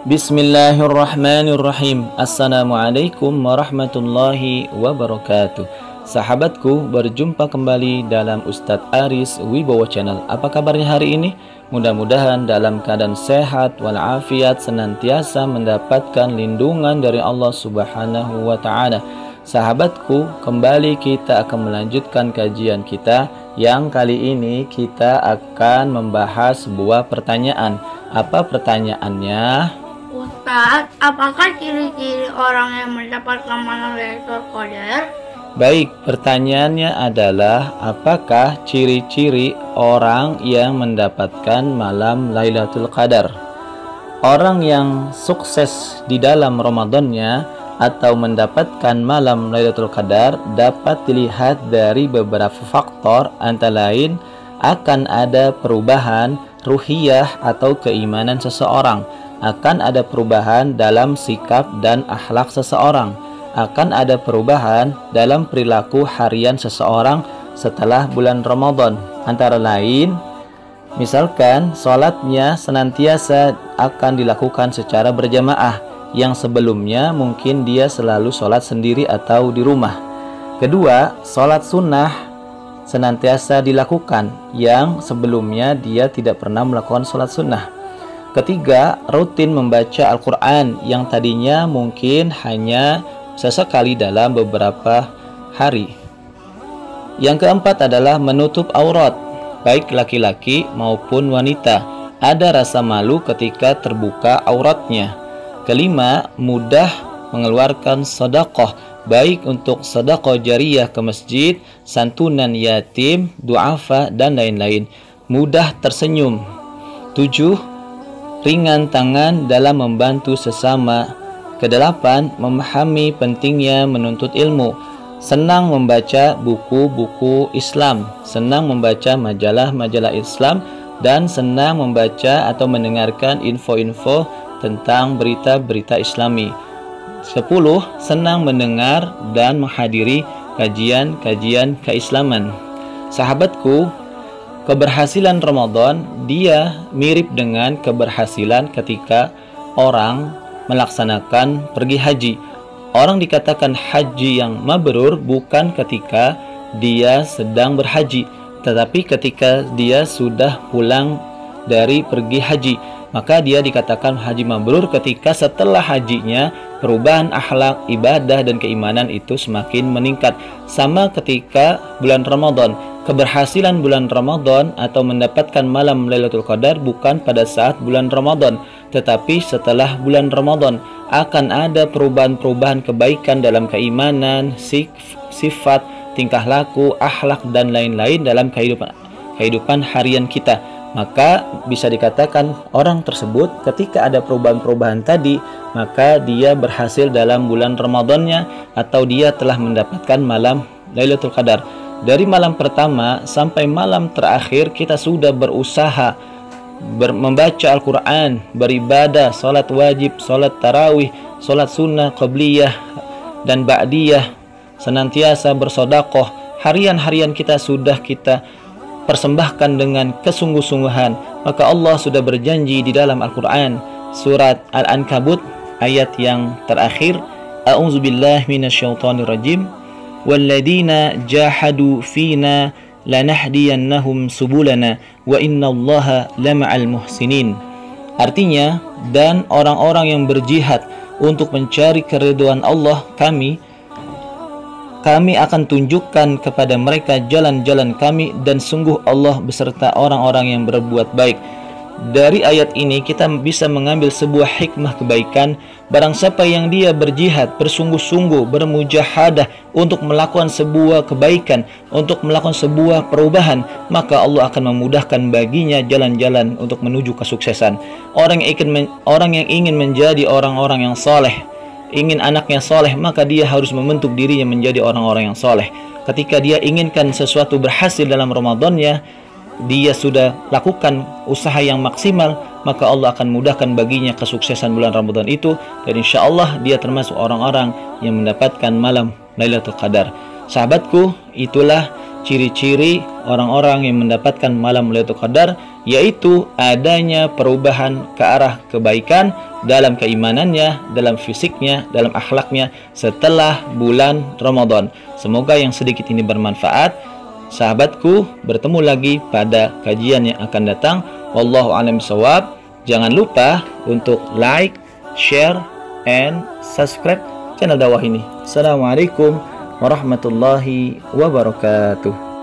Bismillahirrahmanirrahim. Assalamualaikum warahmatullahi wabarakatuh. Sahabatku, berjumpa kembali dalam Ustadz Aris Wibowo Channel. Apa kabarnya hari ini? Mudah-mudahan dalam keadaan sehat walafiat, senantiasa mendapatkan lindungan dari Allah Subhanahu wa Ta'ala. Sahabatku, kembali kita akan melanjutkan kajian kita, yang kali ini kita akan membahas sebuah pertanyaan. Apa pertanyaannya? Ustadz, apakah ciri-ciri orang yang mendapatkan malam Lailatul Qadar? Baik, pertanyaannya adalah apakah ciri-ciri orang yang mendapatkan malam Lailatul Qadar? Orang yang sukses di dalam Ramadannya atau mendapatkan malam Lailatul Qadar dapat dilihat dari beberapa faktor, antara lain akan ada perubahan ruhiyah atau keimanan seseorang, akan ada perubahan dalam sikap dan akhlak seseorang, akan ada perubahan dalam perilaku harian seseorang setelah bulan Ramadan. Antara lain, misalkan sholatnya senantiasa akan dilakukan secara berjamaah, yang sebelumnya mungkin dia selalu sholat sendiri atau di rumah. Kedua, sholat sunnah senantiasa dilakukan, yang sebelumnya dia tidak pernah melakukan sholat sunnah. Ketiga, rutin membaca Al-Quran, yang tadinya mungkin hanya sesekali dalam beberapa hari. Yang keempat adalah menutup aurat, baik laki-laki maupun wanita. Ada rasa malu ketika terbuka auratnya. Kelima, mudah mengeluarkan sedekah, baik untuk sedekah jariyah ke masjid, santunan yatim, duafa, dan lain-lain. Mudah tersenyum. 7. Ringan tangan dalam membantu sesama. Kedelapan, memahami pentingnya menuntut ilmu. Senang membaca buku-buku Islam, senang membaca majalah-majalah Islam, dan senang membaca atau mendengarkan info-info tentang berita-berita Islami. 10. Senang mendengar dan menghadiri kajian-kajian keislaman. Sahabatku, keberhasilan Ramadan dia mirip dengan keberhasilan ketika orang melaksanakan pergi haji. Orang dikatakan haji yang mabrur bukan ketika dia sedang berhaji, tetapi ketika dia sudah pulang dari pergi haji. Maka dia dikatakan haji mabrur ketika setelah hajinya perubahan akhlak, ibadah, dan keimanan itu semakin meningkat. Sama ketika bulan Ramadan. Keberhasilan bulan Ramadan atau mendapatkan malam Lailatul Qadar bukan pada saat bulan Ramadan, tetapi setelah bulan Ramadan. Akan ada perubahan-perubahan kebaikan dalam keimanan, sifat, tingkah laku, akhlak, dan lain-lain dalam kehidupan harian kita. Maka bisa dikatakan orang tersebut ketika ada perubahan-perubahan tadi, maka dia berhasil dalam bulan Ramadannya atau dia telah mendapatkan malam Lailatul Qadar. Dari malam pertama sampai malam terakhir kita sudah berusaha membaca Al-Quran, beribadah, sholat wajib, sholat tarawih, sholat sunnah, qabliyah, dan ba'diyah, senantiasa bersodakoh. Harian-harian kita sudah kita persembahkan dengan kesungguh-sungguhan. Maka Allah sudah berjanji di dalam Al-Quran, surat Al-Ankabut ayat yang terakhir, A'udzubillahi minasyaitonirrajim, walladzina jahadu fina lanahdiyannahum subulana wa innallaha lama'al muhsinin. Artinya, dan orang-orang yang berjihad untuk mencari keridhaan Allah, kami akan tunjukkan kepada mereka jalan-jalan kami, dan sungguh Allah beserta orang-orang yang berbuat baik. Dari ayat ini kita bisa mengambil sebuah hikmah kebaikan. Barang siapa yang dia berjihad, bersungguh-sungguh, bermujahadah untuk melakukan sebuah kebaikan, untuk melakukan sebuah perubahan, maka Allah akan memudahkan baginya jalan-jalan untuk menuju kesuksesan. Orang yang ingin menjadi orang-orang yang soleh, ingin anaknya soleh, maka dia harus membentuk dirinya menjadi orang-orang yang soleh. Ketika dia inginkan sesuatu berhasil dalam Ramadannya, dia sudah lakukan usaha yang maksimal, maka Allah akan mudahkan baginya kesuksesan bulan Ramadan itu, dan insya Allah dia termasuk orang-orang yang mendapatkan malam Lailatul Qadar. Sahabatku, itulah ciri-ciri orang-orang yang mendapatkan malam Lailatul Qadar, yaitu adanya perubahan ke arah kebaikan dalam keimanannya, dalam fisiknya, dalam akhlaknya setelah bulan Ramadan. Semoga yang sedikit ini bermanfaat. Sahabatku, bertemu lagi pada kajian yang akan datang. Wallahu a'lam bishawab. Jangan lupa untuk like, share, and subscribe channel dakwah ini. Assalamualaikum warahmatullahi wabarakatuh.